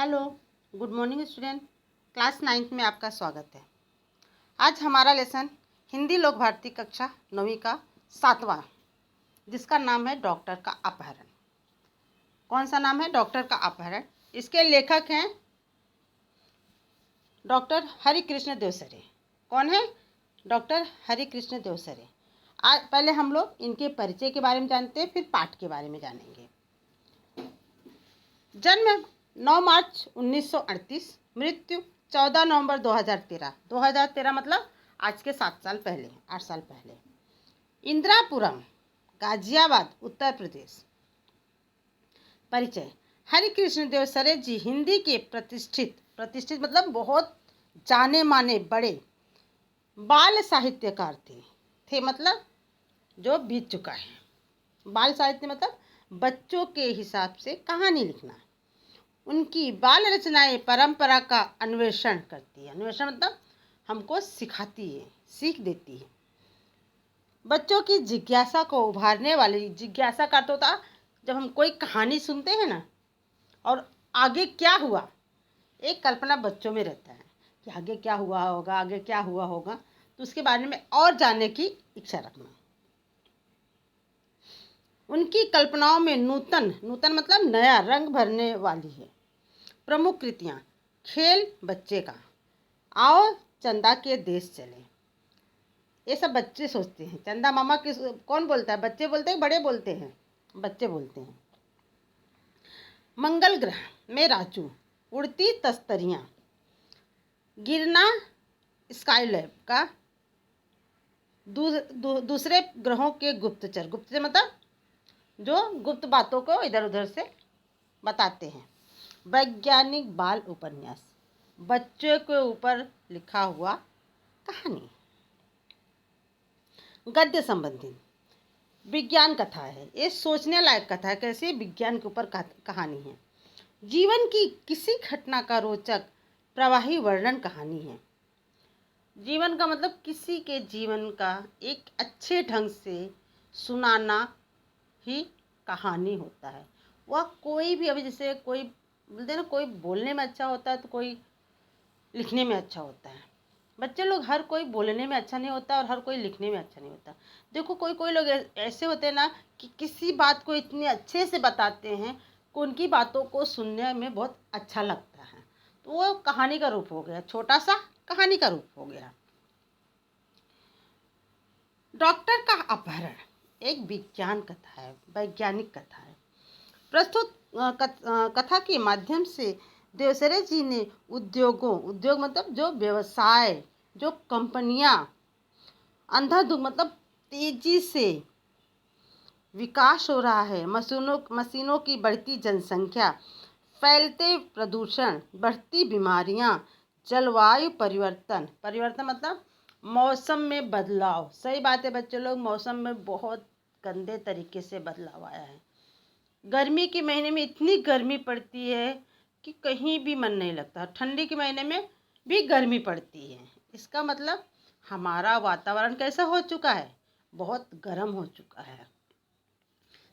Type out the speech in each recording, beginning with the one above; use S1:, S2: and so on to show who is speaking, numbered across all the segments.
S1: Hello, good morning student. Class 9th में आपका स्वागत है। आज हमारा लेसन हिंदी लोक भारती कक्षा 9वीं का 7वां, जिसका नाम है डॉक्टर का अपहरण। कौन सा नाम है? डॉक्टर का अपहरण। इसके लेखक हैं डॉक्टर हरिकृष्ण देवसरे। कौन है? डॉक्टर हरिकृष्ण देवसरे। आज पहले हम लोग इनके परिचय के बारे में जानते हैं, फिर पाठ के बारे में जानेंगे। जन्म 9 मार्च 1938, मृत्यु 14 नवंबर 2013। 2013 मतलब आज के 7 साल पहले, 8 साल पहले। इंदिरापुरम, गाजियाबाद, उत्तर प्रदेश। परिचय। हरिकृष्ण देवसरे जी हिंदी के प्रतिष्ठित मतलब बहुत जाने माने बड़े बाल साहित्यकार थे मतलब जो बीत चुका है। बाल साहित्य मतलब बच्चों के हिसाब से कहानी लिखना। उनकी बाल रचनाएं परंपरा का अन्वेषण करती है। अन्वेषण मतलब हमको सिखाती है, सीख देती है। बच्चों की जिज्ञासा को उभारने वाली, जिज्ञासा का तो था जब हम कोई कहानी सुनते हैं ना, और आगे क्या हुआ, एक कल्पना बच्चों में रहता है कि आगे क्या हुआ होगा, आगे क्या हुआ होगा, तो उसके बारे में और जानने की इच्छा रखना। उनकी कल्पनाओं में नूतन मतलब नया रंग भरने वाली है। प्रमुख कृतियाँ: खेल बच्चे का, आओ चंदा के देश चले। ये सब बच्चे सोचते हैं। चंदा मामा किस कौन बोलता है? बच्चे बोलते हैं, बड़े बोलते हैं? बच्चे बोलते हैं। मंगल ग्रह में राजू, उड़ती तस्तरियाँ, गिरना स्काईलैब का, दूसरे ग्रहों के गुप्तचर। गुप्तचर मतलब जो गुप्त बातों को इधर उधर से बताते हैं। वैज्ञानिक बाल उपन्यास, बच्चों के ऊपर लिखा हुआ कहानी। गद्य संबंधी विज्ञान कथा है। ये सोचने लायक कथा है। कैसे? विज्ञान के ऊपर कहानी है। जीवन की किसी घटना का रोचक प्रवाही वर्णन कहानी है। जीवन का मतलब किसी के जीवन का एक अच्छे ढंग से सुनाना ही कहानी होता है। वह कोई भी, अभी जैसे कोई बोलते हैं ना, कोई बोलने में अच्छा होता है तो कोई लिखने में अच्छा होता है। बच्चे लोग हर कोई बोलने में अच्छा नहीं होता और हर कोई लिखने में अच्छा नहीं होता। देखो कोई लोग ऐसे होते हैं ना कि किसी बात को इतने अच्छे से बताते हैं कि उनकी बातों को सुनने में बहुत अच्छा लगता है, तो वो कहानी का रूप हो गया, छोटा सा कहानी का रूप हो गया। डॉक्टर का अपहरण एक विज्ञान कथा है, वैज्ञानिक कथा है। प्रस्तुत कथा के माध्यम से देवसरे जी ने उद्योग मतलब जो व्यवसाय, जो कंपनियां अंधाधुंध मतलब तेजी से विकास हो रहा है, मशीनों की बढ़ती जनसंख्या, फैलते प्रदूषण, बढ़ती बीमारियां, जलवायु परिवर्तन मतलब मौसम में बदलाव। सही बात है बच्चे लोग, मौसम में बहुत गंदे तरीके से बदलाव आया है। गर्मी के महीने में इतनी गर्मी पड़ती है कि कहीं भी मन नहीं लगता। ठंडी के महीने में भी गर्मी पड़ती है। इसका मतलब हमारा वातावरण कैसा हो चुका है? बहुत गर्म हो चुका है।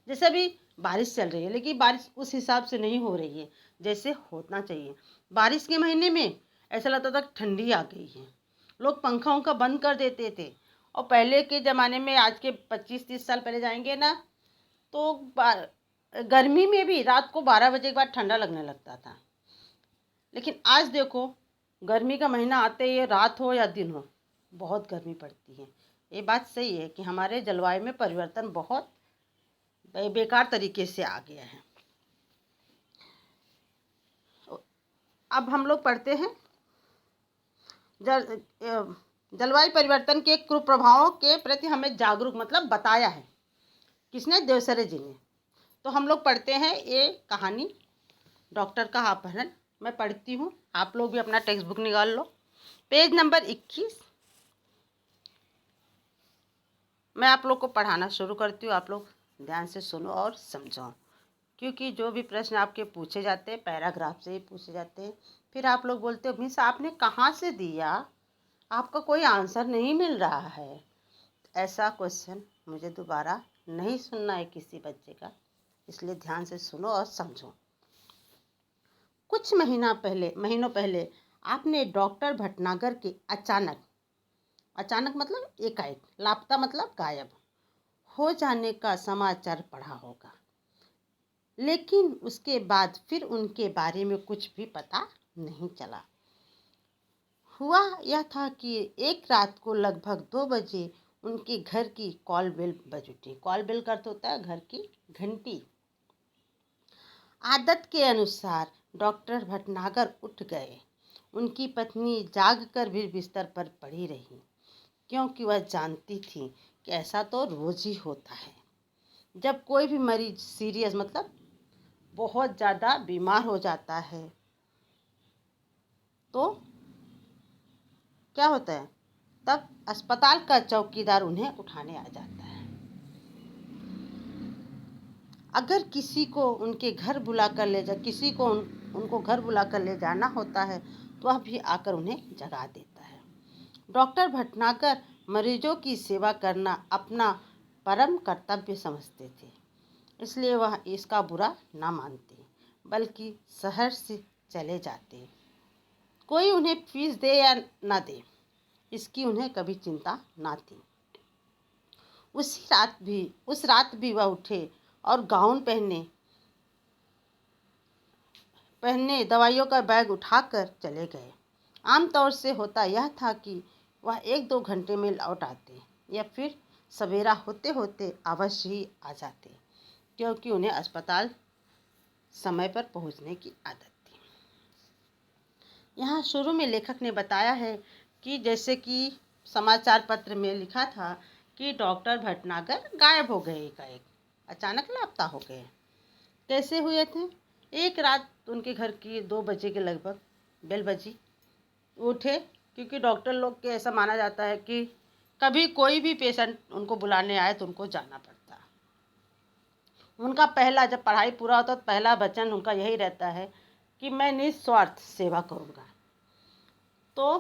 S1: जैसे अभी बारिश चल रही है, लेकिन बारिश उस हिसाब से नहीं हो रही है जैसे होना चाहिए। बारिश के महीने में ऐसा लगता था ठंडी आ गई है, लोग पंखा उंखा बंद कर देते थे। और पहले के ज़माने में, आज के 25-30 साल पहले जाएंगे ना, तो गर्मी में भी रात को 12 बजे के बाद ठंडा लगने लगता था। लेकिन आज देखो, गर्मी का महीना आते ही रात हो या दिन हो, बहुत गर्मी पड़ती है। ये बात सही है कि हमारे जलवायु में परिवर्तन बहुत बेकार तरीके से आ गया है। अब हम लोग पढ़ते हैं जलवायु परिवर्तन के कुप्रभावों के प्रति हमें जागरूक मतलब बताया है। किसने? देवसरे जी ने। तो हम लोग पढ़ते हैं ये कहानी डॉक्टर का अपहरण। मैं पढ़ती हूँ, आप लोग भी अपना टेक्स्ट बुक निकाल लो। Page number 21। मैं आप लोग को पढ़ाना शुरू करती हूँ, आप लोग ध्यान से सुनो और समझो, क्योंकि जो भी प्रश्न आपके पूछे जाते हैं पैराग्राफ से ही पूछे जाते हैं। फिर आप लोग बोलते हो मिस आपने कहाँ से दिया, आपका कोई आंसर नहीं मिल रहा है। ऐसा क्वेश्चन मुझे दोबारा नहीं सुनना है किसी बच्चे का, इसलिए ध्यान से सुनो और समझो। कुछ महीनों पहले आपने डॉक्टर भटनागर के अचानक अचानक मतलब एकाएक, लापता मतलब गायब हो जाने का समाचार पढ़ा होगा, लेकिन उसके बाद फिर उनके बारे में कुछ भी पता नहीं चला। हुआ यह था कि एक रात को लगभग 2 बजे उनके घर की कॉल बेल बज उठी। कॉल बेल का अर्थ होता है घर की घंटी। आदत के अनुसार डॉक्टर भटनागर उठ गए। उनकी पत्नी जागकर भी बिस्तर पर पड़ी रही, क्योंकि वह जानती थी कि ऐसा तो रोज ही होता है। जब कोई भी मरीज सीरियस मतलब बहुत ज़्यादा बीमार हो जाता है तो क्या होता है, तब अस्पताल का चौकीदार उन्हें उठाने आ जाता है। अगर किसी को उनके घर बुलाकर ले जा किसी को उनको घर बुलाकर ले जाना होता है तो वह भी आकर उन्हें जगा देता है। डॉक्टर भटनागर मरीजों की सेवा करना अपना परम कर्तव्य समझते थे, इसलिए वह इसका बुरा ना मानते, बल्कि शहर से चले जाते। कोई उन्हें फीस दे या ना दे, इसकी उन्हें कभी चिंता ना थी। उस रात भी वह उठे और गाउन पहने दवाइयों का बैग उठाकर चले गए। आमतौर से होता यह था कि वह 1-2 घंटे में लौट आते या फिर सवेरा होते होते अवश्य ही आ जाते, क्योंकि उन्हें अस्पताल समय पर पहुंचने की आदत थी। यहाँ शुरू में लेखक ने बताया है कि जैसे कि समाचार पत्र में लिखा था कि डॉक्टर भटनागर गायब हो गए, एकाएक अचानक लापता हो गए। कैसे हुए थे? एक रात उनके घर की 2 बजे के लगभग बेल बजी। उठे, क्योंकि डॉक्टर लोग के ऐसा माना जाता है कि कभी कोई भी पेशेंट उनको बुलाने आए तो उनको जाना पड़ता। उनका पहला, जब पढ़ाई पूरा होता तो पहला वचन उनका यही रहता है कि मैं निस्वार्थ सेवा करूँगा। तो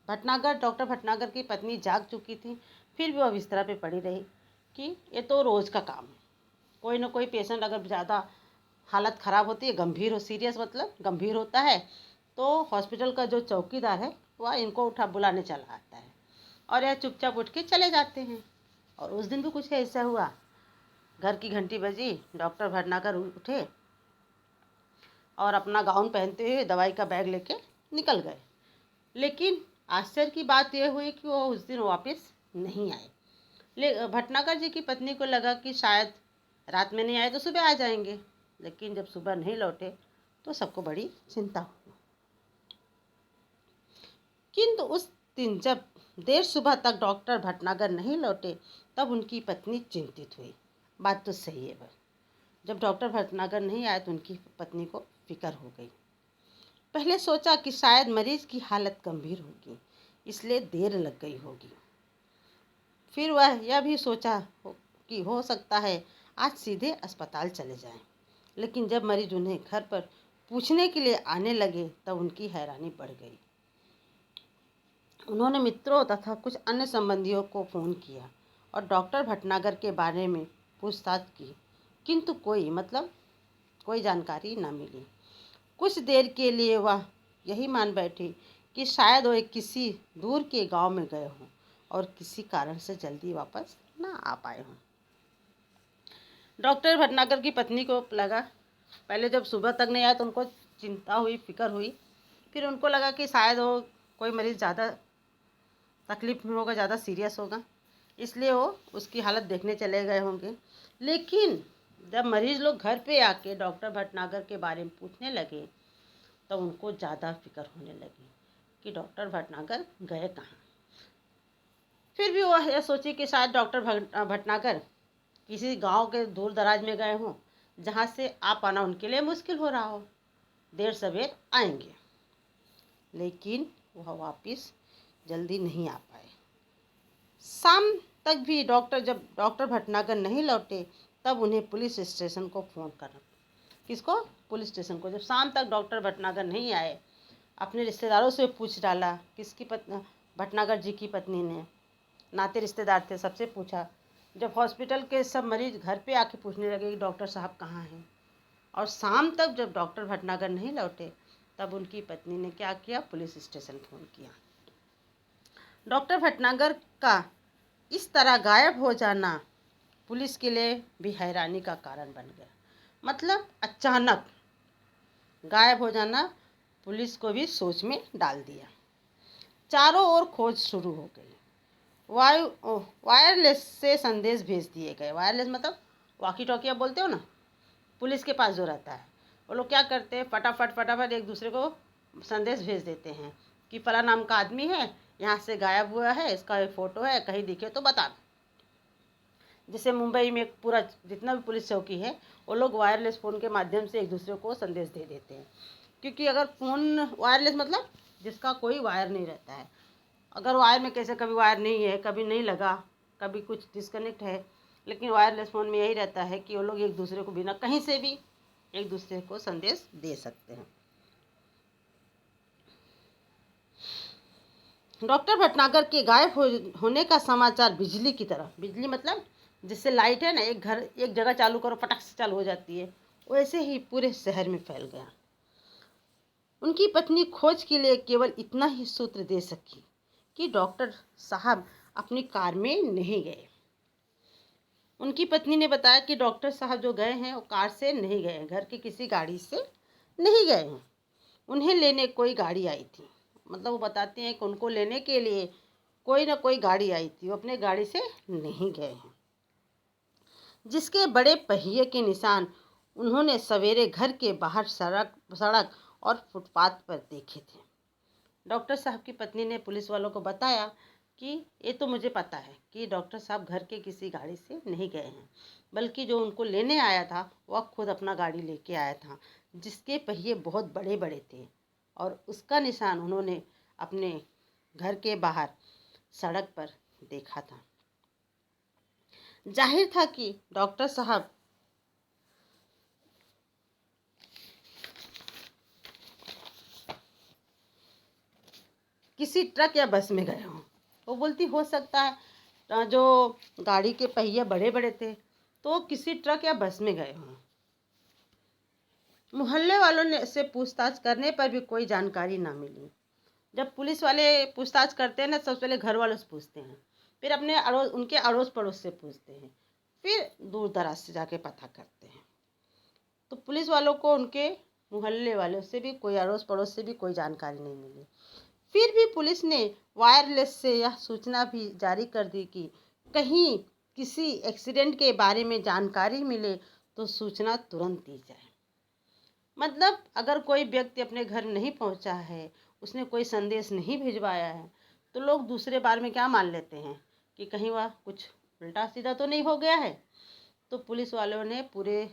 S1: डॉक्टर भटनागर की पत्नी जाग चुकी थी, फिर भी वह बिस्तर पे पड़ी रही कि ये तो रोज़ का काम है। कोई ना कोई पेशेंट अगर ज़्यादा हालत ख़राब होती है, गंभीर हो, सीरियस मतलब गंभीर होता है, तो हॉस्पिटल का जो चौकीदार है वह इनको उठा बुलाने चला आता है और यह चुपचाप उठ के चले जाते हैं। और उस दिन भी कुछ ऐसा हुआ। घर की घंटी बजी, डॉक्टर भटनागर उठे और अपना गाउन पहनते हुए दवाई का बैग लेके निकल गए। लेकिन आश्चर्य की बात यह हुई कि वो उस दिन वापस नहीं आए। भटनागर जी की पत्नी को लगा कि शायद रात में नहीं आए तो सुबह आ जाएंगे, लेकिन जब सुबह नहीं लौटे तो सबको बड़ी चिंता हुई। किंतु उस दिन जब देर सुबह तक डॉक्टर भटनागर नहीं लौटे तब उनकी पत्नी चिंतित हुई। बात तो सही है, बस जब डॉक्टर भटनागर नहीं आए तो उनकी पत्नी को फिक्र हो गई। पहले सोचा कि शायद मरीज की हालत गंभीर होगी, इसलिए देर लग गई होगी। फिर वह यह भी सोचा कि हो सकता है आज सीधे अस्पताल चले जाएं। लेकिन जब मरीज उन्हें घर पर पूछने के लिए आने लगे तब उनकी हैरानी बढ़ गई। उन्होंने मित्रों तथा कुछ अन्य संबंधियों को फ़ोन किया और डॉक्टर भटनागर के बारे में पूछताछ की, किंतु कोई जानकारी न मिली। कुछ देर के लिए वह यही मान बैठे कि शायद वो किसी दूर के गांव में गए हों और किसी कारण से जल्दी वापस ना आ पाए हों। डॉक्टर भटनागर की पत्नी को लगा, पहले जब सुबह तक नहीं आया तो उनको चिंता हुई, फिक्र हुई। फिर उनको लगा कि शायद वो कोई मरीज़ ज़्यादा तकलीफ में होगा, ज़्यादा सीरियस होगा, इसलिए वो उसकी हालत देखने चले गए होंगे। लेकिन जब मरीज़ लोग घर पे आके डॉक्टर भटनागर के बारे में पूछने लगे तो उनको ज़्यादा फिक्र होने लगी कि डॉक्टर भटनागर गए कहाँ। फिर भी वह यह सोची कि शायद डॉक्टर भटनागर किसी गांव के दूर दराज में गए हों, जहां से आ पाना उनके लिए मुश्किल हो रहा हो। देर सवेर आएंगे, लेकिन वह वापस जल्दी नहीं आ पाए। शाम तक भी जब डॉक्टर भटनागर नहीं लौटे तब उन्हें पुलिस स्टेशन को फ़ोन करना। किसको? पुलिस स्टेशन को। जब शाम तक डॉक्टर भटनागर नहीं आए, अपने रिश्तेदारों से पूछ डाला, भटनागर जी की पत्नी ने, नाते रिश्तेदार थे, सबसे पूछा। जब हॉस्पिटल के सब मरीज घर पे आके पूछने लगे कि डॉक्टर साहब कहाँ हैं और शाम तक जब डॉक्टर भटनागर नहीं लौटे तब उनकी पत्नी ने क्या किया, पुलिस स्टेशन फ़ोन किया। डॉक्टर भटनागर का इस तरह गायब हो जाना पुलिस के लिए भी हैरानी का कारण बन गया। मतलब अचानक गायब हो जाना पुलिस को भी सोच में डाल दिया। चारों ओर खोज शुरू हो गई। वायरलेस से संदेश भेज दिए गए। वायरलेस मतलब वॉकी टॉकी आप बोलते हो ना, पुलिस के पास जो रहता है, वो लोग क्या करते हैं, फटाफट एक दूसरे को संदेश भेज देते हैं कि फला नाम का आदमी है, यहाँ से गायब हुआ है, इसका एक फ़ोटो है, कहीं दिखे तो बता दो। जैसे मुंबई में पूरा जितना भी पुलिस चौकी है, वो लोग वायरलेस फ़ोन के माध्यम से एक दूसरे को संदेश दे देते हैं। क्योंकि अगर फ़ोन वायरलेस मतलब जिसका कोई वायर नहीं रहता है, अगर वायर में कैसे कभी वायर नहीं है, कभी नहीं लगा, कभी कुछ डिस्कनेक्ट है, लेकिन वायरलेस फ़ोन में यही रहता है कि वो लोग एक दूसरे को बिना कहीं से भी एक दूसरे को संदेश दे सकते हैं। डॉक्टर भटनागर के गायब होने का समाचार बिजली की तरह, बिजली मतलब जिससे लाइट है ना, एक घर एक जगह चालू करो फटक से चालू हो जाती है, वैसे ही पूरे शहर में फैल गया। उनकी पत्नी खोज के लिए केवल इतना ही सूत्र दे सकी कि डॉक्टर साहब अपनी कार में नहीं गए। उनकी पत्नी ने बताया कि डॉक्टर साहब जो गए हैं वो कार से नहीं गए, घर की किसी गाड़ी से नहीं गए हैं। उन्हें लेने कोई गाड़ी आई थी। मतलब वो बताते हैं कि उनको लेने के लिए कोई ना कोई गाड़ी आई थी, वो अपने गाड़ी से नहीं गए हैं, जिसके बड़े पहिए के निशान उन्होंने सवेरे घर के बाहर सड़क और फुटपाथ पर देखे थे। डॉक्टर साहब की पत्नी ने पुलिस वालों को बताया कि ये तो मुझे पता है कि डॉक्टर साहब घर के किसी गाड़ी से नहीं गए हैं, बल्कि जो उनको लेने आया था वह खुद अपना गाड़ी लेके आया था, जिसके पहिए बहुत बड़े बड़े थे, और उसका निशान उन्होंने अपने घर के बाहर सड़क पर देखा था। जाहिर था कि डॉक्टर साहब किसी ट्रक या बस में गए हों। वो बोलती हो सकता है जो गाड़ी के पहिए बड़े बड़े थे तो किसी ट्रक या बस में गए हों। मोहल्ले वालों ने से पूछताछ करने पर भी कोई जानकारी ना मिली। जब पुलिस वाले पूछताछ करते हैं ना, सबसे पहले घर वालों से पूछते हैं, फिर अपने उनके अड़ोस पड़ोस से पूछते हैं, फिर दूर दराज से जाके पता करते हैं। तो पुलिस वालों को उनके मोहल्ले वालों से भी, कोई अड़ोस पड़ोस से भी कोई जानकारी नहीं मिली। फिर भी पुलिस ने वायरलेस से यह सूचना भी जारी कर दी कि कहीं किसी एक्सीडेंट के बारे में जानकारी मिले तो सूचना तुरंत दी जाए। मतलब अगर कोई व्यक्ति अपने घर नहीं पहुंचा है, उसने कोई संदेश नहीं भिजवाया है, तो लोग दूसरे बार में क्या मान लेते हैं कि कहीं वह कुछ उल्टा सीधा तो नहीं हो गया है। तो पुलिस वालों ने पूरे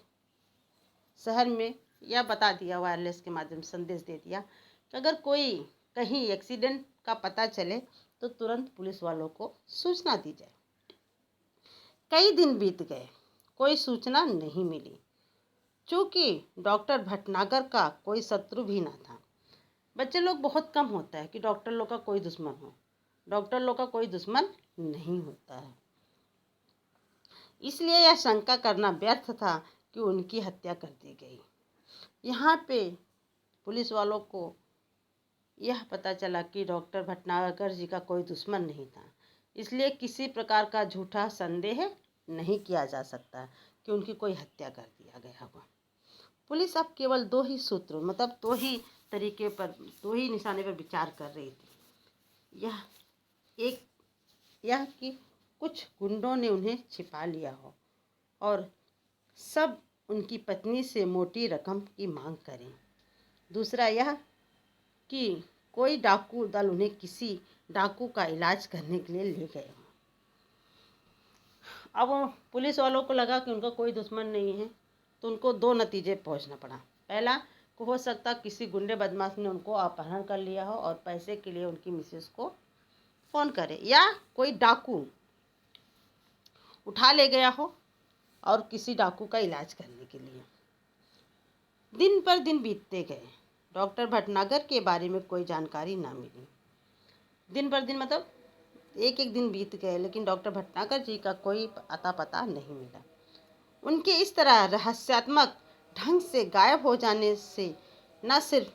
S1: शहर में यह बता दिया, वायरलेस के माध्यम से संदेश दे दिया कि अगर कोई कहीं एक्सीडेंट का पता चले तो तुरंत पुलिस वालों को सूचना दी जाए। कई दिन बीत गए, कोई सूचना नहीं मिली। चूँकि डॉक्टर भटनागर का कोई शत्रु भी ना था। बच्चे लोग बहुत कम होता है कि डॉक्टर लोग का कोई दुश्मन हो। डॉक्टर लोग का कोई दुश्मन नहीं होता है, इसलिए यह शंका करना व्यर्थ था कि उनकी हत्या कर दी गई। यहाँ पे पुलिस वालों को यह पता चला कि डॉक्टर भटनागर जी का कोई दुश्मन नहीं था, इसलिए किसी प्रकार का झूठा संदेह नहीं किया जा सकता कि उनकी कोई हत्या कर दिया गया होगा। पुलिस अब केवल दो ही सूत्रों, मतलब दो ही तरीके पर, दो ही निशाने पर विचार कर रही थी। यह कि कुछ गुंडों ने उन्हें छिपा लिया हो और सब उनकी पत्नी से मोटी रकम की मांग करें। दूसरा यह कि कोई डाकू दल उन्हें किसी डाकू का इलाज करने के लिए ले गए हों। अब पुलिस वालों को लगा कि उनका कोई दुश्मन नहीं है, तो उनको दो नतीजे पहुंचना पड़ा। पहला को हो सकता किसी गुंडे बदमाश ने उनको अपहरण कर लिया हो और पैसे के लिए उनकी मिसेस को फ़ोन करे, या कोई डाकू उठा ले गया हो और किसी डाकू का इलाज करने के लिए। दिन पर दिन बीतते गए, डॉक्टर भटनागर के बारे में कोई जानकारी ना मिली। दिन पर दिन मतलब एक एक दिन बीत गए, लेकिन डॉक्टर भटनागर जी का कोई अता पता नहीं मिला। उनके इस तरह रहस्यात्मक ढंग से गायब हो जाने से न सिर्फ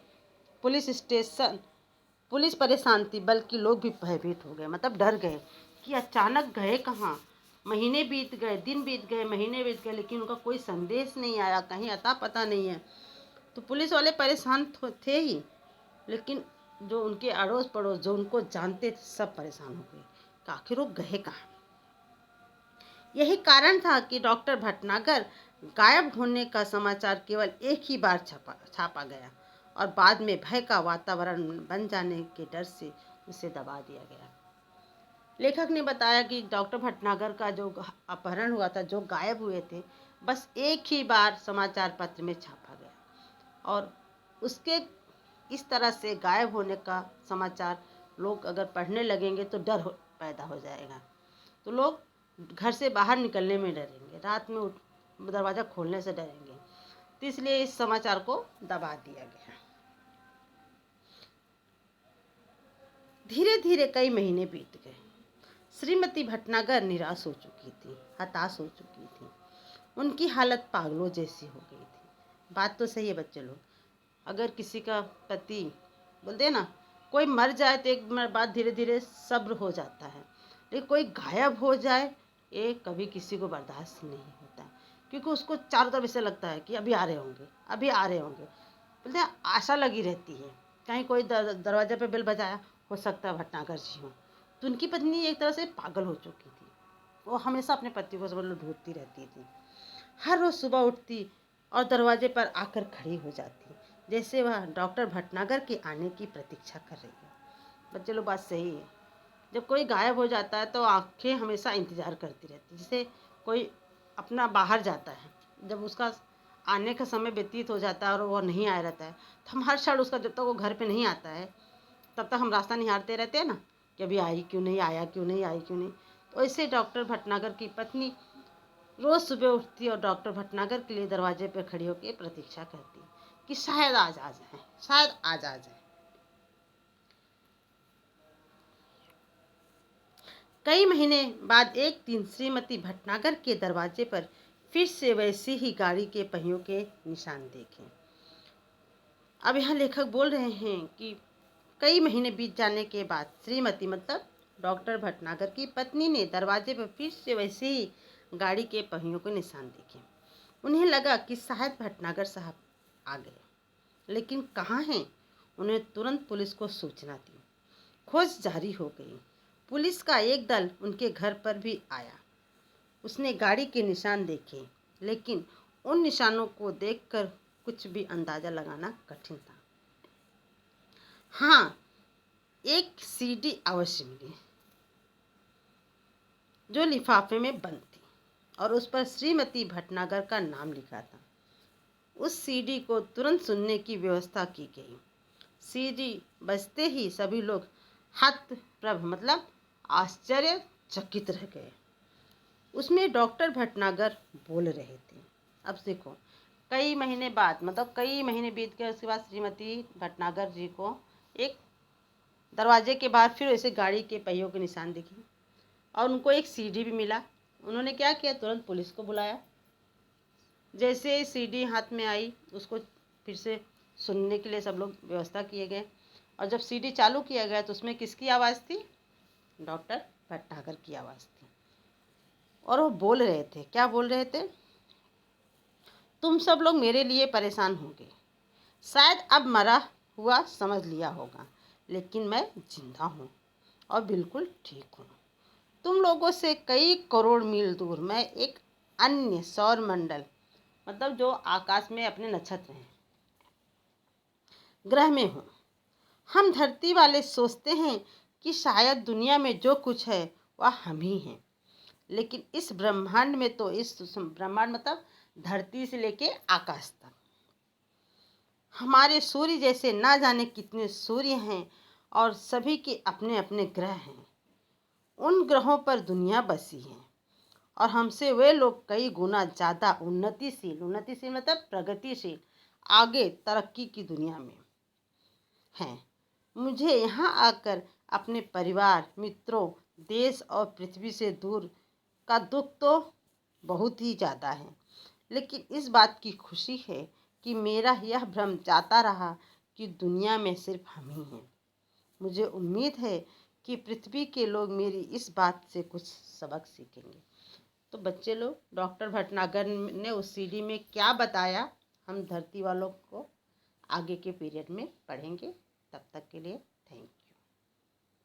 S1: पुलिस परेशान थी, बल्कि लोग भी भयभीत हो गए, मतलब डर गए कि अचानक गए कहाँ। महीने बीत गए, दिन बीत गए, महीने बीत गए, लेकिन उनका कोई संदेश नहीं आया, कहीं अता पता नहीं है। तो पुलिस वाले परेशान थे ही, लेकिन जो उनके अड़ोस पड़ोस जो उनको जानते थे सब परेशान हो गए कि आखिर वो गए कहाँ। यही कारण था कि डॉक्टर भटनागर गायब होने का समाचार केवल एक ही बार छापा गया और बाद में भय का वातावरण बन जाने के डर से उसे दबा दिया गया। लेखक ने बताया कि डॉक्टर भटनागर का जो अपहरण हुआ था, जो गायब हुए थे, बस एक ही बार समाचार पत्र में छापा गया और उसके इस तरह से गायब होने का समाचार लोग अगर पढ़ने लगेंगे तो पैदा हो जाएगा। तो लोग घर से बाहर निकलने में डरेंगे, रात में दरवाज़ा खोलने से डरेंगे। तो इसलिए इस समाचार को दबा दिया गया। धीरे धीरे कई महीने बीत गए। श्रीमती भटनागर निराश हो चुकी थी, हताश हो चुकी थी। उनकी हालत पागलों जैसी हो गई थी। बात तो सही है बच्चे लोग, अगर किसी का पति बोलते हैं ना, कोई मर जाए तो एक बाद धीरे धीरे सब्र हो जाता है, लेकिन कोई गायब हो जाए ये कभी किसी को बर्दाश्त नहीं होता, क्योंकि उसको चारों तरफ ऐसा लगता है कि अभी आ रहे होंगे, अभी आ रहे होंगे। बोलते हैं आशा लगी रहती है, कहीं कोई दरवाजे पे बेल बजाया, हो सकता है भटनागर जी हो। तो उनकी पत्नी एक तरह से पागल हो चुकी थी। वो हमेशा अपने पति को ढूंढती रहती थी। हर रोज़ सुबह उठती और दरवाजे पर आकर खड़ी हो जाती, जैसे वह डॉक्टर भटनागर के आने की प्रतीक्षा कर रही है। बच्चे लोग बात सही है, जब कोई गायब हो जाता है तो आंखें हमेशा इंतज़ार करती रहती, जैसे कोई अपना बाहर जाता है, जब उसका आने का समय व्यतीत हो जाता है और वो नहीं आया रहता है, तो हम हर क्षण उसका, जब तक वो घर पे नहीं आता है तब तक हम रास्ता निहारते रहते हैं ना कि अभी आई क्यों नहीं, आया क्यों नहीं, आई क्यों नहीं। तो ऐसे डॉक्टर भटनागर की पत्नी रोज़ सुबह उठती और डॉक्टर भटनागर के लिए दरवाजे पर खड़ी होकर प्रतीक्षा करती कि शायद आज आ जाए, शायद आज आ जाए। कई महीने बाद एक दिन श्रीमती भटनागर के दरवाजे पर फिर से वैसी ही गाड़ी के पहियों के निशान देखे। अब यहाँ लेखक बोल रहे हैं कि कई महीने बीत जाने के बाद श्रीमती मतलब डॉक्टर भटनागर की पत्नी ने दरवाजे पर फिर से वैसे ही गाड़ी के पहियों के निशान देखे। उन्हें लगा कि शायद भटनागर साहब आ गए, लेकिन कहाँ हैं? उन्हें तुरंत पुलिस को सूचना दी। खोज जारी हो गई। पुलिस का एक दल उनके घर पर भी आया। उसने गाड़ी के निशान देखे, लेकिन उन निशानों को देखकर कुछ भी अंदाज़ा लगाना कठिन था। हाँ, एक सीडी अवश्य मिली जो लिफाफे में बंद थी और उस पर श्रीमती भटनागर का नाम लिखा था। उस सीडी को तुरंत सुनने की व्यवस्था की गई। सीडी बजते ही सभी लोग हतप्रभ मतलब आश्चर्यचकित रह गए। उसमें डॉक्टर भटनागर बोल रहे थे। अब देखो, कई महीने बाद, मतलब कई महीने बीत गए, उसके बाद श्रीमती भटनागर जी को एक दरवाजे के बाहर फिर ऐसे गाड़ी के पहियों के निशान दिखे और उनको एक सीडी भी मिला। उन्होंने क्या किया, तुरंत पुलिस को बुलाया। जैसे सीडी हाथ में आई, उसको फिर से सुनने के लिए सब लोग व्यवस्था किए गए और जब सीडी चालू किया गया तो उसमें किसकी आवाज़ थी? डॉक्टर भटनागर की आवाज़ थी। और वो बोल रहे थे, क्या बोल रहे थे? तुम सब लोग मेरे लिए परेशान होंगे, शायद अब मरा हुआ समझ लिया होगा, लेकिन मैं जिंदा हूँ और बिल्कुल ठीक हूँ। तुम लोगों से कई करोड़ मील दूर मैं एक अन्य सौर मंडल, मतलब जो आकाश में अपने नक्षत्र हैं, ग्रह में हूँ। हम धरती वाले सोचते हैं कि शायद दुनिया में जो कुछ है वह हम ही हैं, लेकिन इस ब्रह्मांड में तो, इस ब्रह्मांड मतलब धरती से लेके आकाश तक, हमारे सूर्य जैसे ना जाने कितने सूर्य हैं और सभी के अपने अपने ग्रह हैं। उन ग्रहों पर दुनिया बसी है और हमसे वे लोग कई गुना ज़्यादा उन्नतिशील मतलब प्रगतिशील, आगे तरक्की की दुनिया में हैं। मुझे यहाँ आकर अपने परिवार, मित्रों, देश और पृथ्वी से दूर का दुख तो बहुत ही ज़्यादा है, लेकिन इस बात की खुशी है कि मेरा यह भ्रम जाता रहा कि दुनिया में सिर्फ हम ही हैं। मुझे उम्मीद है कि पृथ्वी के लोग मेरी इस बात से कुछ सबक सीखेंगे। तो बच्चे लोग, डॉक्टर भटनागर ने उस सीडी में क्या बताया, हम धरती वालों को आगे के पीरियड में पढ़ेंगे। तब तक के लिए थैंक यू।